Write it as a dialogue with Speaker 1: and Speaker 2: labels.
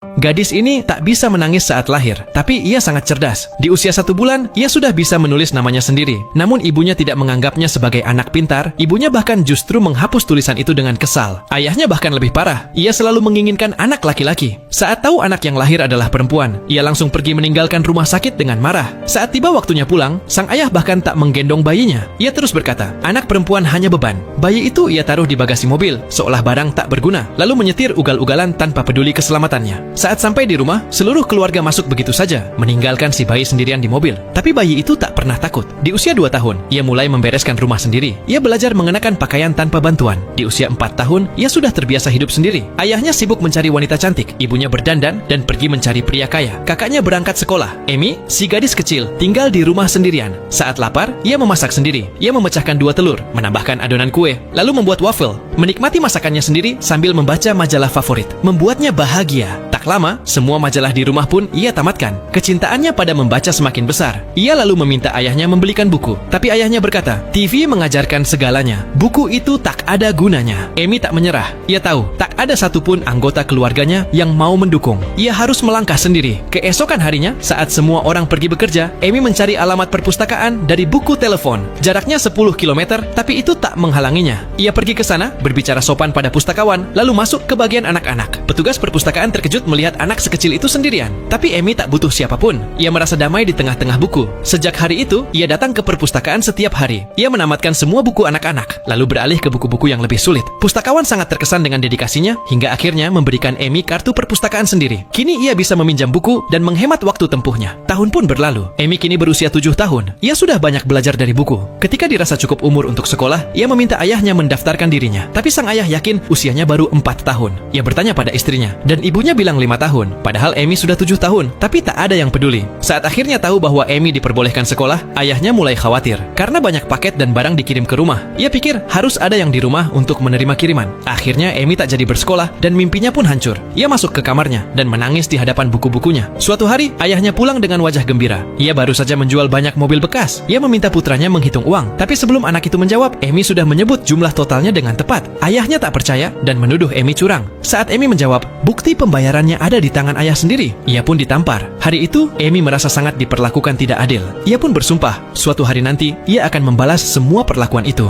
Speaker 1: Gadis ini tak bisa menangis saat lahir, tapi ia sangat cerdas. Di usia 1 bulan, ia sudah bisa menulis namanya sendiri. Namun ibunya tidak menganggapnya sebagai anak pintar, ibunya bahkan justru menghapus tulisan itu dengan kesal. Ayahnya bahkan lebih parah, ia selalu menginginkan anak laki-laki. Saat tahu anak yang lahir adalah perempuan, ia langsung pergi meninggalkan rumah sakit dengan marah. Saat tiba waktunya pulang, sang ayah bahkan tak menggendong bayinya. Ia terus berkata, anak perempuan hanya beban. Bayi itu ia taruh di bagasi mobil, seolah barang tak berguna, lalu menyetir ugal-ugalan tanpa peduli keselamatannya. Saat sampai di rumah, seluruh keluarga masuk begitu saja, meninggalkan si bayi sendirian di mobil. Tapi bayi itu tak pernah takut. Di usia 2 tahun, ia mulai membereskan rumah sendiri. Ia belajar mengenakan pakaian tanpa bantuan. Di usia 4 tahun, ia sudah terbiasa hidup sendiri. Ayahnya sibuk mencari wanita cantik, ibunya berdandan dan pergi mencari pria kaya. Kakaknya berangkat sekolah. Amy, si gadis kecil, tinggal di rumah sendirian. Saat lapar, ia memasak sendiri. Ia memecahkan 2 telur, menambahkan adonan kue, lalu membuat waffle. Menikmati masakannya sendiri sambil membaca majalah favorit. Membuatnya bahagia. Tak lama, semua majalah di rumah pun ia tamatkan. Kecintaannya pada membaca semakin besar. Ia lalu meminta ayahnya membelikan buku. Tapi ayahnya berkata, TV mengajarkan segalanya. Buku itu tak ada gunanya. Amy tak menyerah. Ia tahu, tak ada satupun anggota keluarganya yang mau mendukung. Ia harus melangkah sendiri. Keesokan harinya, saat semua orang pergi bekerja, Amy mencari alamat perpustakaan dari buku telepon. Jaraknya 10 km, tapi itu tak menghalanginya. Ia pergi ke sana, berbicara sopan pada pustakawan, lalu masuk ke bagian anak-anak. Petugas perpustakaan terkejut melihat anak sekecil itu sendirian. Tapi Amy tak butuh siapapun. Ia merasa damai di tengah-tengah buku. Sejak hari itu, ia datang ke perpustakaan setiap hari. Ia menamatkan semua buku anak-anak, lalu beralih ke buku-buku yang lebih sulit. Pustakawan sangat terkesan dengan dedikasinya, hingga akhirnya memberikan Amy kartu perpustakaan sendiri. Kini ia bisa meminjam buku dan menghemat waktu tempuhnya. Tahun pun berlalu. Amy kini berusia 7 tahun. Ia sudah banyak belajar dari buku. Ketika dirasa cukup umur untuk sekolah, ia meminta ayahnya mendaftarkan dirinya. Tapi sang ayah yakin usianya baru 4 tahun. Ia bertanya pada istrinya, dan ibunya bilang 5 tahun. Padahal Amy sudah 7 tahun, tapi tak ada yang peduli. Saat akhirnya tahu bahwa Amy diperbolehkan sekolah, ayahnya mulai khawatir. Karena banyak paket dan barang dikirim ke rumah. Ia pikir harus ada yang di rumah untuk menerima kiriman. Akhirnya Amy tak jadi bersekolah dan mimpinya pun hancur. Ia masuk ke kamarnya dan menangis di hadapan buku-bukunya. Suatu hari, ayahnya pulang dengan wajah gembira. Ia baru saja menjual banyak mobil bekas. Ia meminta putranya menghitung uang. Tapi sebelum anak itu menjawab, Amy sudah menyebut jumlah totalnya dengan tepat. Ayahnya tak percaya dan menuduh Amy curang. Saat Amy menjawab, bukti pembayarannya ada di tangan ayah sendiri. Ia pun ditampar. Hari itu, Amy merasa sangat diperlakukan tidak adil. Ia pun bersumpah, suatu hari nanti, ia akan membalas semua perlakuan itu.